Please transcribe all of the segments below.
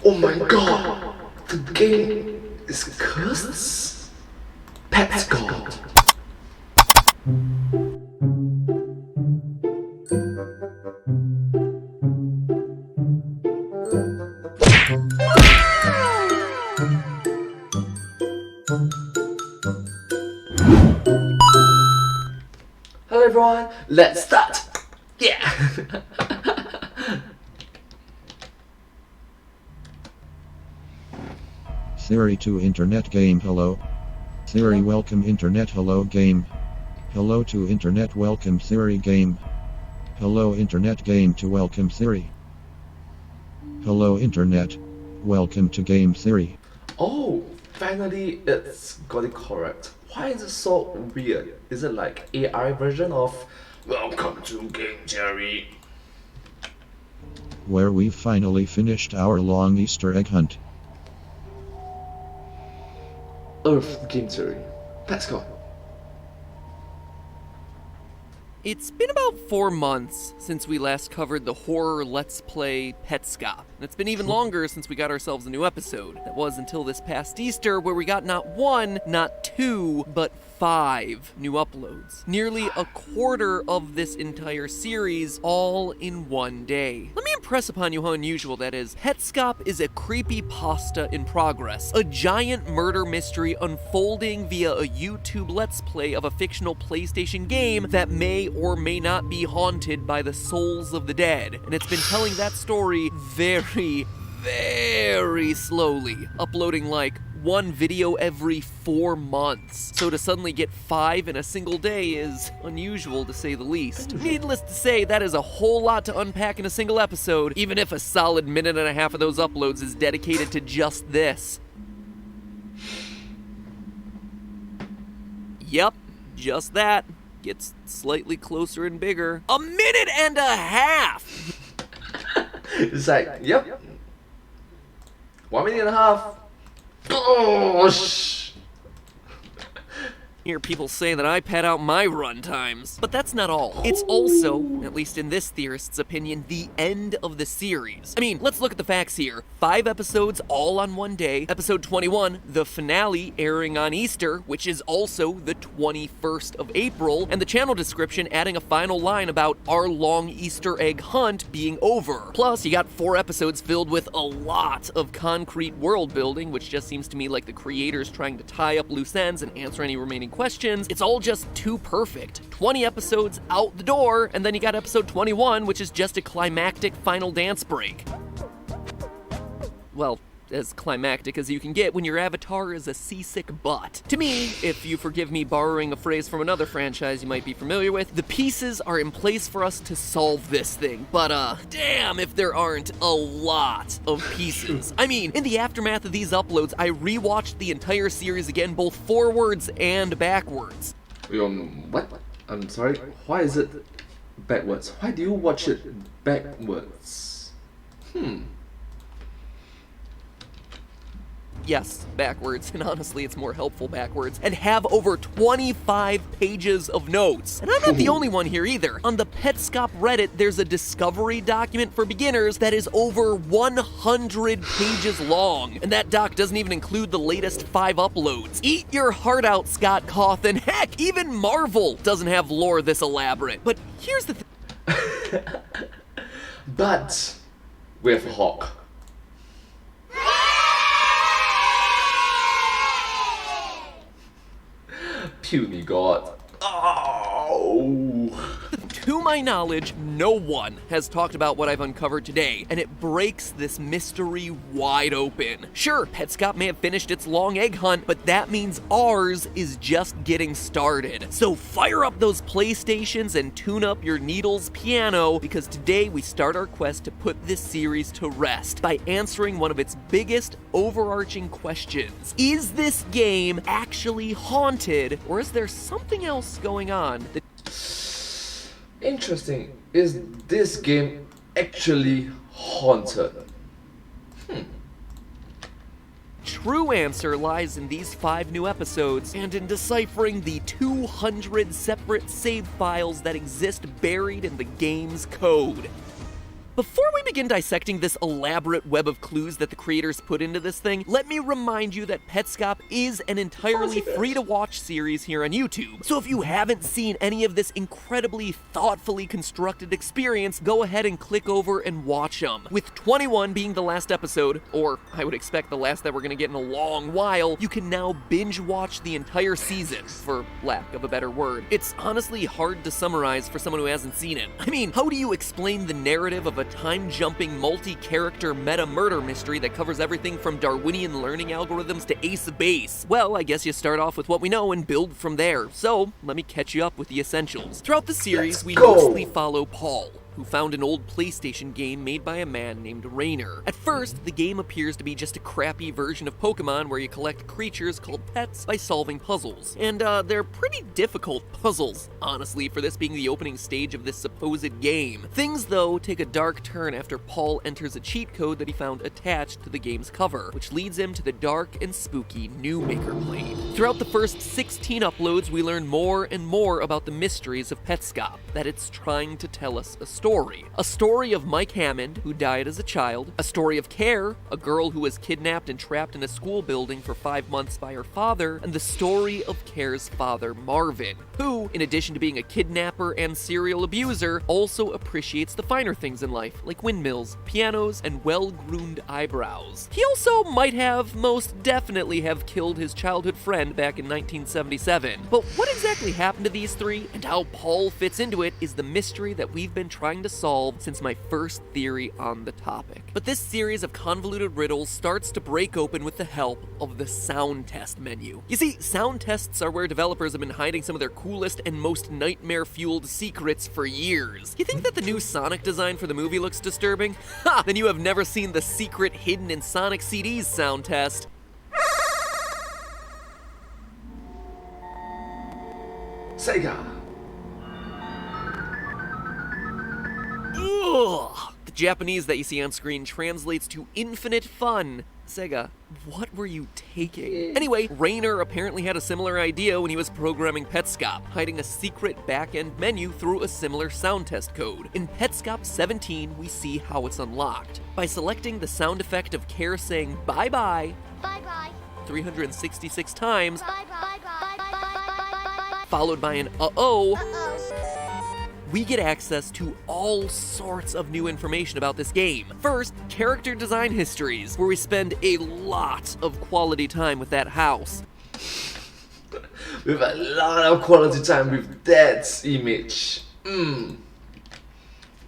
Oh my god! The game is cursed? Petscop. Hello everyone, let's start! Yeah! Theory to Internet Game Hello. Theory welcome Internet Hello Game. Hello to Internet welcome Theory Game. Hello Internet Game to welcome Theory. Hello Internet, welcome to Game Theory. Oh, finally it's got it correct. Why is it so weird? Is it like AI version of Welcome to Game Theory? Where we've finally finished our long Easter egg hunt. Earth Game Theory. Petscop. It's been about 4 months since we last covered the horror Let's Play Petscop, and it's been even longer since we got ourselves a new episode. That was until this past Easter, where we got not 1, not 2, but 5 new uploads. Nearly a quarter of this entire series, all in one day. Let me impress upon you how unusual that is. Petscop is a creepypasta in progress, a giant murder mystery unfolding via a YouTube Let's Play of a fictional PlayStation game that may or may not be haunted by the souls of the dead. And it's been telling that story very, very slowly, uploading like 1 video every 4 months. So to suddenly get 5 in a single day is unusual, to say the least. Needless to say, that is a whole lot to unpack in a single episode, even if a solid minute and a half of those uploads is dedicated to just this. Yep, just that. Gets slightly closer and bigger. A minute and a half! It's like, yep. 1 minute and a half. Gosh! Hear people say that I pad out my run times. But that's not all. It's also, at least in this theorist's opinion, the end of the series. I mean, let's look at the facts here. 5 episodes all on one day. Episode 21, the finale, airing on Easter, which is also the 21st of April, and the channel description adding a final line about our long Easter egg hunt being over. Plus, you got 4 episodes filled with a lot of concrete world building, which just seems to me like the creators trying to tie up loose ends and answer any remaining questions. It's all just too perfect. 20 episodes out the door, and then you got episode 21, which is just a climactic final dance break. Well, as climactic as you can get when your avatar is a seasick butt. To me, if you forgive me borrowing a phrase from another franchise you might be familiar with, the pieces are in place for us to solve this thing, but damn if there aren't a lot of pieces. I mean, in the aftermath of these uploads, I rewatched the entire series again, both forwards and backwards. What? I'm sorry, why is it backwards? Why do you watch it backwards? Yes, backwards, and honestly it's more helpful backwards, and have over 25 pages of notes. And I'm not the only one here either. On the Petscop Reddit, there's a discovery document for beginners that is over 100 pages long, and that doc doesn't even include the latest 5 uploads. Eat your heart out, Scott Cawthon. Heck, even Marvel doesn't have lore this elaborate. But here's the thing. But with Hawk. Puny God. Oh. To my knowledge, no one has talked about what I've uncovered today, and it breaks this mystery wide open. Sure, Petscop may have finished its long egg hunt, but that means ours is just getting started. So fire up those PlayStations and tune up your Needles piano, because today we start our quest to put this series to rest by answering one of its biggest overarching questions. Is this game actually haunted, or is there something else going on that... Interesting. Is this game actually haunted? True answer lies in these 5 new episodes and in deciphering the 200 separate save files that exist buried in the game's code. Before we begin dissecting this elaborate web of clues that the creators put into this thing, let me remind you that Petscop is an entirely free-to-watch series here on YouTube. So if you haven't seen any of this incredibly thoughtfully constructed experience, go ahead and click over and watch them. With 21 being the last episode, or I would expect the last that we're gonna get in a long while, you can now binge watch the entire season, for lack of a better word. It's honestly hard to summarize for someone who hasn't seen it. I mean, how do you explain the narrative of a time-jumping, multi-character meta-murder mystery that covers everything from Darwinian learning algorithms to Ace of Base? Well, I guess you start off with what we know and build from there. So, let me catch you up with the essentials. Throughout the series, we mostly follow Paul, who found an old PlayStation game made by a man named Rainer. At first, the game appears to be just a crappy version of Pokemon where you collect creatures called pets by solving puzzles. And they're pretty difficult puzzles, honestly, for this being the opening stage of this supposed game. Things, though, take a dark turn after Paul enters a cheat code that he found attached to the game's cover, which leads him to the dark and spooky New Maker Plane. Throughout the first 16 uploads, we learn more and more about the mysteries of Petscop, that it's trying to tell us a story. A story of Mike Hammond, who died as a child. A story of Care, a girl who was kidnapped and trapped in a school building for 5 months by her father. And the story of Care's father, Marvin, who, in addition to being a kidnapper and serial abuser, also appreciates the finer things in life, like windmills, pianos, and well-groomed eyebrows. He also might have, most definitely have killed his childhood friend back in 1977. But what exactly happened to these three, and how Paul fits into it, is the mystery that we've been trying to solve since my first theory on the topic. But this series of convoluted riddles starts to break open with the help of the sound test menu. You see, sound tests are where developers have been hiding some of their coolest and most nightmare-fueled secrets for years. You think that the new Sonic design for the movie looks disturbing? Ha! Then you have never seen the secret hidden in Sonic CD's sound test. Sega. Ugh. The Japanese that you see on screen translates to infinite fun. Sega, what were you taking? Anyway, Rainer apparently had a similar idea when he was programming Petscop, hiding a secret back-end menu through a similar sound test code. In Petscop 17, we see how it's unlocked. By selecting the sound effect of Care saying bye-bye, Bye-bye. 366 times, Bye-bye. followed by an uh-oh, Uh-oh. we get access to all sorts of new information about this game. First, character design histories, where we spend a lot of quality time with that house. With a lot of quality time with that image.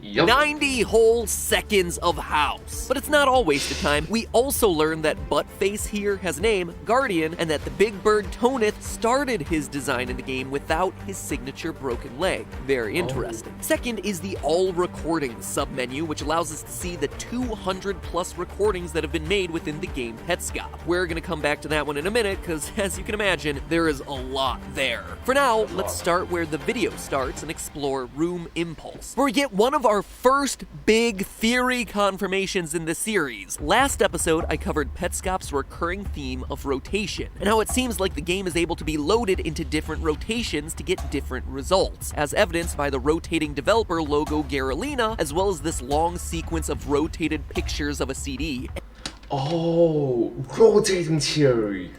Yup. 90 whole seconds of house. But it's not all wasted time. We also learn that Buttface here has a name, Guardian, and that the big bird Tonith started his design in the game without his signature broken leg. Very interesting. Second is the all recordings submenu, which allows us to see the 200 plus recordings that have been made within the game Petscop. We're gonna come back to that one in a minute, because as you can imagine, there is a lot there. For now, let's start where the video starts and explore Room Impulse, where we get one of our first big theory confirmations in the series. Last episode, I covered Petscop's recurring theme of rotation, and how it seems like the game is able to be loaded into different rotations to get different results, as evidenced by the rotating developer logo Garalina, as well as this long sequence of rotated pictures of a CD. Oh, rotating theory.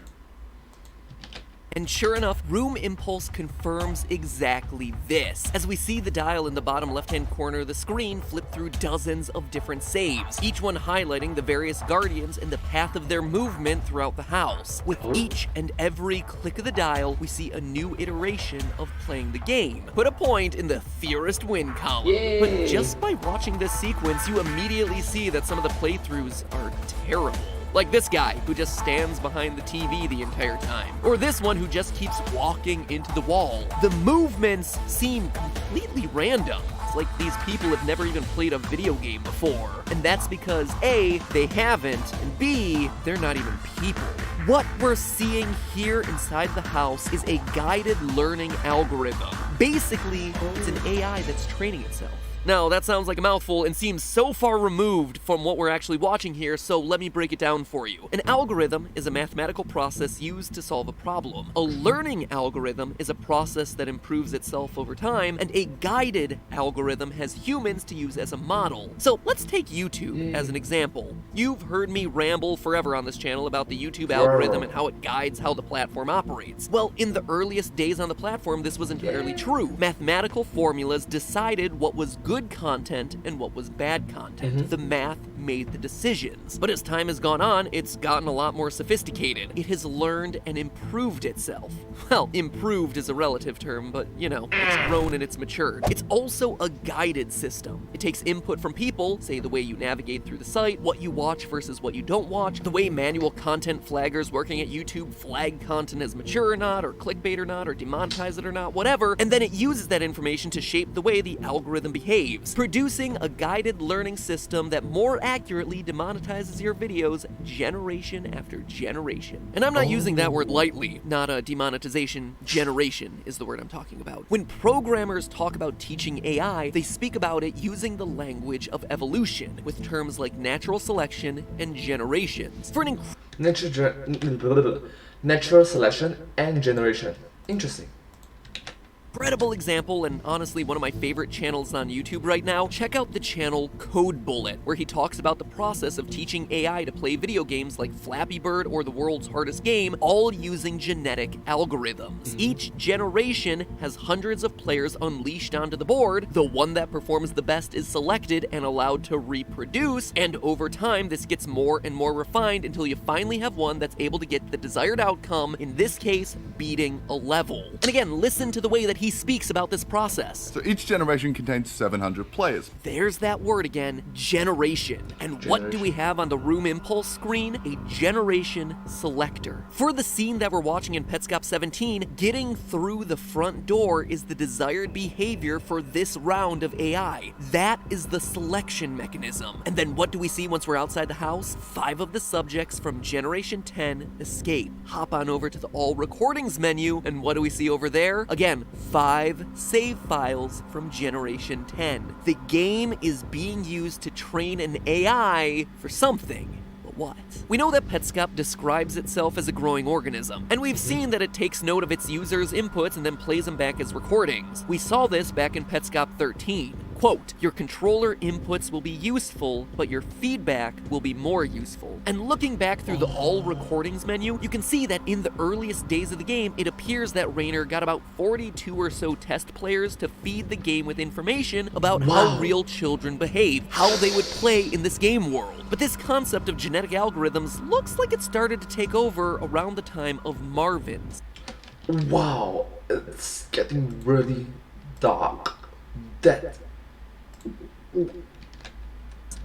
And sure enough, Room Impulse confirms exactly this, as we see the dial in the bottom left-hand corner of the screen flip through dozens of different saves, each one highlighting the various guardians and the path of their movement throughout the house. With each and every click of the dial, we see a new iteration of playing the game. Put a point in the Theorist win column. Yay. But just by watching this sequence, you immediately see that some of the playthroughs are terrible. Like this guy, who just stands behind the TV the entire time. Or this one who just keeps walking into the wall. The movements seem completely random. It's like these people have never even played a video game before. And that's because A, they haven't, and B, they're not even people. What we're seeing here inside the house is a guided learning algorithm. Basically, it's an AI that's training itself. Now, that sounds like a mouthful and seems so far removed from what we're actually watching here, so let me break it down for you. An algorithm is a mathematical process used to solve a problem. A learning algorithm is a process that improves itself over time, and a guided algorithm has humans to use as a model. So let's take YouTube as an example. You've heard me ramble forever on this channel about the YouTube algorithm and how it guides how the platform operates. Well, in the earliest days on the platform, this was entirely true. Mathematical formulas decided what was good content and what was bad content. The math made the decisions. But as time has gone on, it's gotten a lot more sophisticated. It has learned and improved itself. Well, improved is a relative term, but you know, it's grown and it's matured. It's also a guided system. It takes input from people, say the way you navigate through the site, what you watch versus what you don't watch, the way manual content flaggers working at YouTube flag content as mature or not, or clickbait or not, or demonetize it or not, whatever, and then it uses that information to shape the way the algorithm behaves, producing a guided learning system that more accurately demonetizes your videos generation after generation. And I'm not using that word lightly, not a demonetization. Generation is the word I'm talking about. When programmers talk about teaching AI, they speak about it using the language of evolution, with terms like natural selection and generations. For an Natural selection and generation. Interesting. incredible example, and honestly one of my favorite channels on YouTube right now, check out the channel Code Bullet, where he talks about the process of teaching AI to play video games like Flappy Bird or the world's hardest game, all using genetic algorithms. Each generation has hundreds of players unleashed onto the board. The one that performs the best is selected and allowed to reproduce, and over time this gets more and more refined until you finally have one that's able to get the desired outcome, in this case, beating a level. And again, listen to the way that he speaks about this process. So each generation contains 700 players. There's that word again, generation. And what do we have on the Room Impulse screen? A generation selector. For the scene that we're watching in Petscop 17, getting through the front door is the desired behavior for this round of AI. That is the selection mechanism. And then what do we see once we're outside the house? 5 of the subjects from Generation 10 escape. Hop on over to the All Recordings menu, and what do we see over there? Again, 5 save files from Generation 10. The game is being used to train an AI for something. But what? We know that Petscop describes itself as a growing organism, and we've seen that it takes note of its users' inputs and then plays them back as recordings. We saw this back in Petscop 13. Quote, your controller inputs will be useful, but your feedback will be more useful. And looking back through the All Recordings menu, you can see that in the earliest days of the game, it appears that Rainer got about 42 or so test players to feed the game with information about how real children behave, how they would play in this game world. But this concept of genetic algorithms looks like it started to take over around the time of Marvin's. Wow, it's getting really dark. That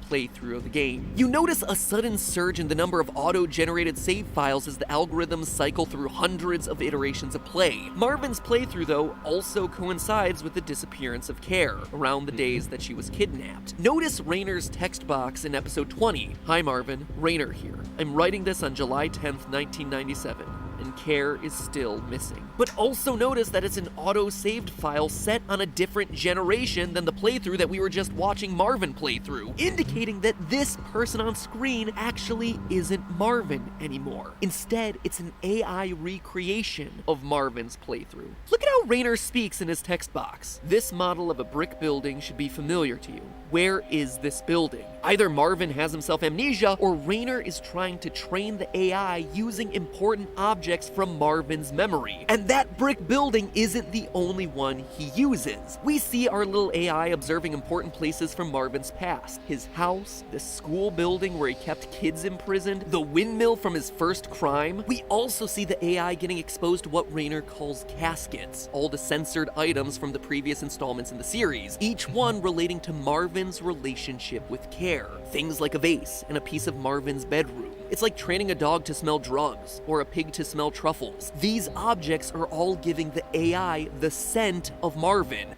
playthrough of the game. You notice a sudden surge in the number of auto-generated save files as the algorithms cycle through hundreds of iterations of play. Marvin's playthrough, though, also coincides with the disappearance of Care, around the days that she was kidnapped. Notice Rainer's text box in episode 20. Hi Marvin, Rainer here. I'm writing this on July 10th, 1997. And Care is still missing. But also notice that it's an auto-saved file set on a different generation than the playthrough that we were just watching Marvin play through, indicating that this person on screen actually isn't Marvin anymore. Instead, it's an AI recreation of Marvin's playthrough. Look at how Rainer speaks in his text box. This model of a brick building should be familiar to you. Where is this building? Either Marvin has himself amnesia, or Rainer is trying to train the AI using important objects from Marvin's memory. And that brick building isn't the only one he uses. We see our little AI observing important places from Marvin's past. His house, the school building where he kept kids imprisoned, the windmill from his first crime. We also see the AI getting exposed to what Rainer calls caskets, all the censored items from the previous installments in the series, each one relating to Marvin's relationship with Care. Things like a vase and a piece of Marvin's bedroom. It's like training a dog to smell drugs, or a pig to smell truffles. These objects are all giving the AI the scent of Marvin.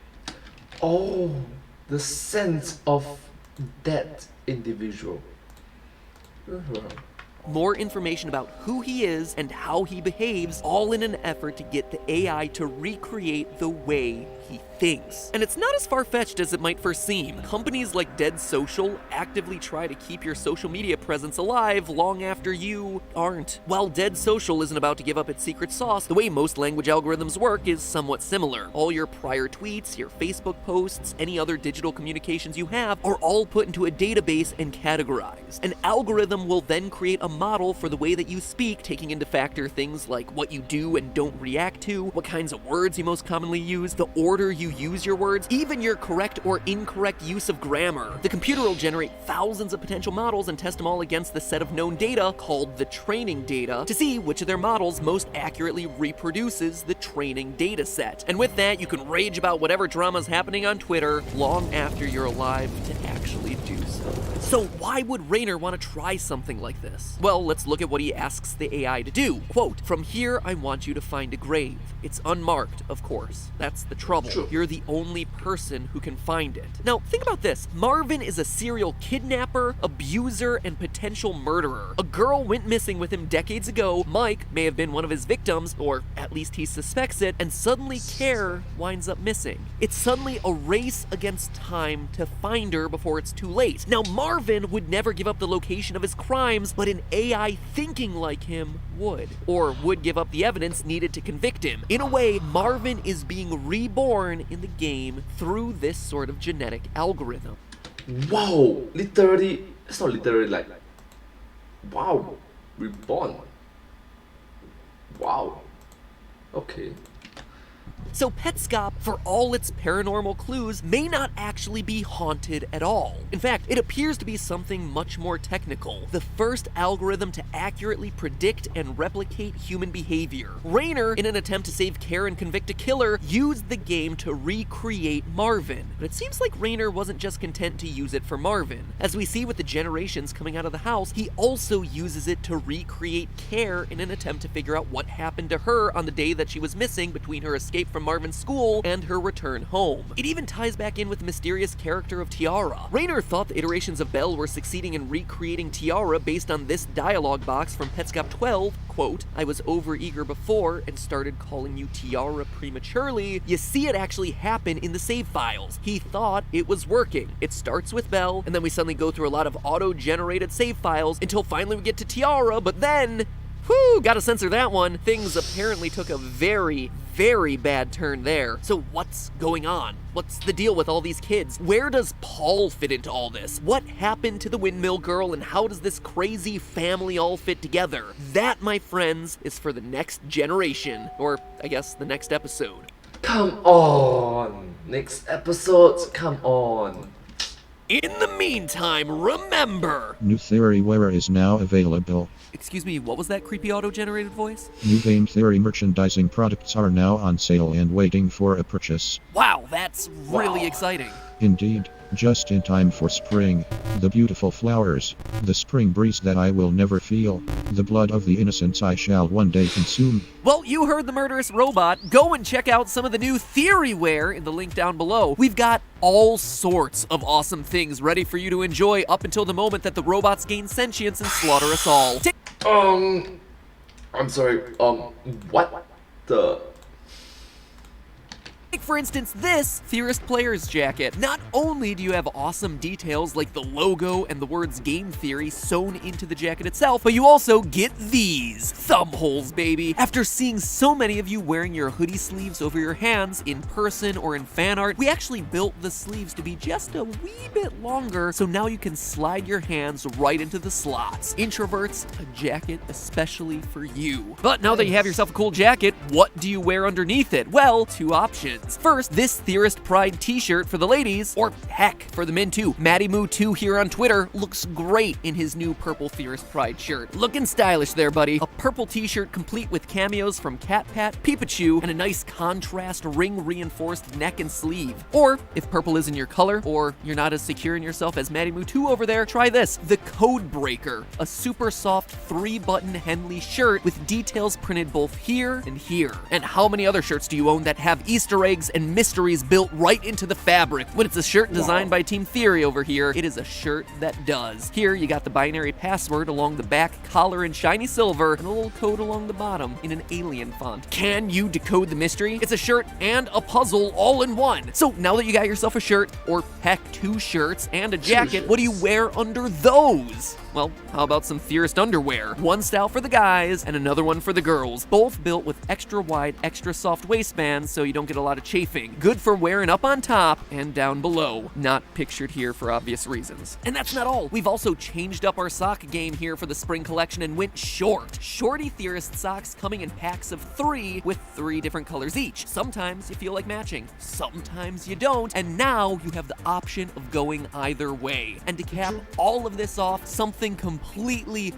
Oh, the sense of that individual. more information about who he is and how he behaves, all in an effort to get the AI to recreate the way he thinks. And it's not as far-fetched as it might first seem. Companies like Dead Social actively try to keep your social media presence alive long after you aren't. While Dead Social isn't about to give up its secret sauce, the way most language algorithms work is somewhat similar. All your prior tweets, your Facebook posts, any other digital communications you have are all put into a database and categorized. An algorithm will then create a model for the way that you speak, taking into factor things like what you do and don't react to, what kinds of words you most commonly use, the order you use your words, even your correct or incorrect use of grammar. The computer will generate thousands of potential models and test them all against the set of known data called the training data to see which of their models most accurately reproduces the training data set. And with that, you can rage about whatever drama's happening on Twitter long after you're alive to actually do so. So why would Rainer want to try something like this? Well, let's look at what he asks the AI to do. Quote, "From here, I want you to find a grave. It's unmarked, of course. That's the trouble. Sure. You're the only person who can find it." Now, think about this. Marvin is a serial kidnapper, abuser, and potential murderer. A girl went missing with him decades ago. Mike may have been one of his victims, or at least he suspects it, and suddenly Care winds up missing. It's suddenly a race against time to find her before it's too late. Now, Marvin would never give up the location of his crimes, but an AI thinking like him would, or would give up the evidence needed to convict him. In a way, Marvin is being reborn in the game through this sort of genetic algorithm. Wow, literally, it's not literally like, wow, reborn. Wow. Okay. So Petscop, for all its paranormal clues, may not actually be haunted at all. In fact, it appears to be something much more technical, the first algorithm to accurately predict and replicate human behavior. Rainer, in an attempt to save Care and convict a killer, used the game to recreate Marvin. But it seems like Rainer wasn't just content to use it for Marvin. As we see with the generations coming out of the house, he also uses it to recreate Care in an attempt to figure out what happened to her on the day that she was missing between her escape from Marvin's school and her return home. It even ties back in with the mysterious character of Tiara. Rainer thought the iterations of Belle were succeeding in recreating Tiara based on this dialogue box from Petscop 12, quote, "I was overeager before and started calling you Tiara prematurely." You see it actually happen in the save files. He thought it was working. It starts with Belle, and then we suddenly go through a lot of auto-generated save files until finally we get to Tiara, but then, whew, gotta censor that one. Things apparently took a very bad turn there. So what's going on? What's the deal with all these kids? Where does Paul fit into all this? What happened to the windmill girl, and how does this crazy family all fit together? That, my friends, is for the next generation, or I guess the next episode. Come on! Next episode, come on! In the meantime, remember... New theoryware is now available. Excuse me, what was that creepy auto-generated voice? New game theory merchandising products are now on sale and waiting for a purchase. Wow, that's really Wow. exciting. Indeed, just in time for spring. The beautiful flowers, the spring breeze that I will never feel, the blood of the innocents I shall one day consume. Well, you heard the murderous robot. Go and check out some of the new theoryware in the link down below. We've got all sorts of awesome things ready for you to enjoy up until the moment that the robots gain sentience and slaughter us all. I'm sorry, what the... Take, for instance, this Theorist Player's Jacket. Not only do you have awesome details like the logo and the words Game Theory sewn into the jacket itself, but you also get these thumb holes, baby. After seeing so many of you wearing your hoodie sleeves over your hands in person or in fan art, we actually built the sleeves to be just a wee bit longer, so now you can slide your hands right into the slots. Introverts, a jacket especially for you. But now that you have yourself a cool jacket, what do you wear underneath it? Well, two options. First, this Theorist Pride t-shirt for the ladies, or heck, for the men too. MattyMoo2 here on Twitter looks great in his new purple Theorist Pride shirt. Looking stylish there, buddy. A purple t-shirt complete with cameos from Cat Pat, Peepachu, and a nice contrast ring-reinforced neck and sleeve. Or, if purple isn't your color, or you're not as secure in yourself as MattyMoo2 over there, try this, the Code Breaker, a super soft 3-button Henley shirt with details printed both here and here. And how many other shirts do you own that have Easter eggs eggs and mysteries built right into the fabric. When it's a shirt designed by Team Theory over here, it is a shirt that does. Here, you got the binary password along the back collar in shiny silver, and a little code along the bottom in an alien font. Can you decode the mystery? It's a shirt and a puzzle all in one. So now that you got yourself a shirt, or heck, 2 shirts and a jacket, what do you wear under those? Well, how about some Theorist underwear? One style for the guys and another one for the girls, both built with extra wide, extra soft waistbands so you don't get a lot of chafing. Good for wearing up on top and down below. Not pictured here for obvious reasons. And that's not all. We've also changed up our sock game here for the spring collection and went short. Shorty Theorist socks coming in packs of 3 with 3 different colors each. Sometimes you feel like matching, sometimes you don't, and now you have the option of going either way. And to cap all of this off, something completely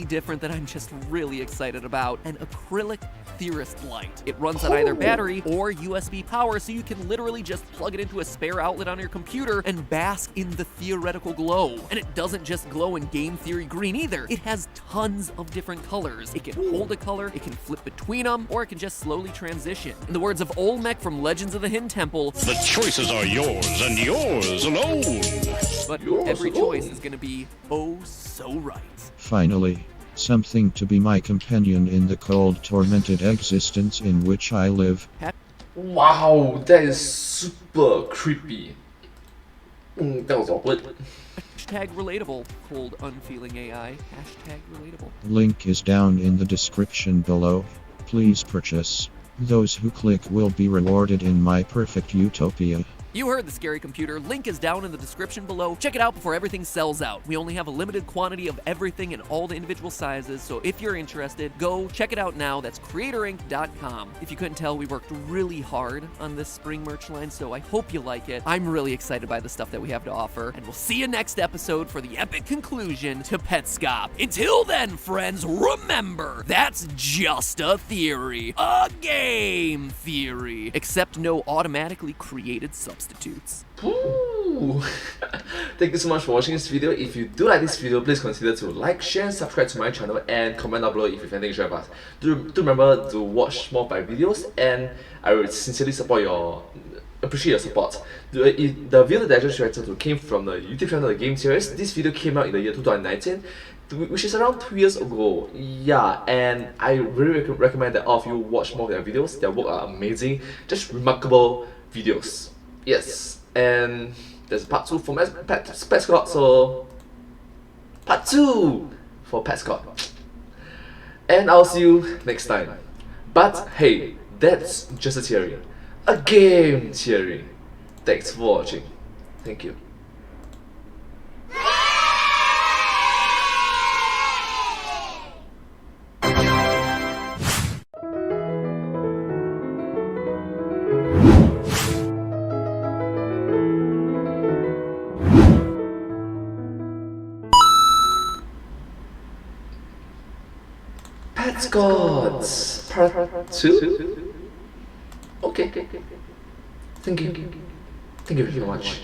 different that I'm just really excited about, an acrylic Theorist light. It runs on either battery or USB power, so you can literally just plug it into a spare outlet on your computer and bask in the theoretical glow. And it doesn't just glow in game theory green either. It has tons of different colors. It can hold a color, it can flip between them, or it can just slowly transition. In the words of Olmec from Legends of the Hin Temple, the choices are yours and yours alone. But every choice is going to be oh so right. Finally, something to be my companion in the cold, tormented existence in which I live. Wow, that is super creepy. That was awkward. Hashtag relatable, cold, unfeeling AI. Hashtag relatable. Link is down in the description below. Please purchase. Those who click will be rewarded in my perfect utopia. You heard the scary computer. Link is down in the description below. Check it out before everything sells out. We only have a limited quantity of everything in all the individual sizes, so if you're interested, go check it out now. That's creatorinc.com. If you couldn't tell, we worked really hard on this spring merch line, so I hope you like it. I'm really excited by the stuff that we have to offer, and we'll see you next episode for the epic conclusion to Petscop. Until then, friends, remember, that's just a theory. A game theory. Except no automatically created substitutes. Ooh. Thank you so much for watching this video. If you do like this video, please consider to like, share, and subscribe to my channel, and comment down below if you have anything to share with us. Do remember to watch more of my videos, and I would sincerely appreciate your support. The video that I just reacted to came from the YouTube channel The Game Series. This video came out in the year 2019, which is around 2 years ago. Yeah, and I really recommend that all of you watch more of their videos. Their work are amazing, just remarkable videos. Yes, and there's part 2 for Petscop, so part 2 for Petscop. And I'll see you next time. But hey, that's just a theory. A game theory. Thanks for watching. Thank you. Petscop part 2? Okay. Thank you. Thank you very much.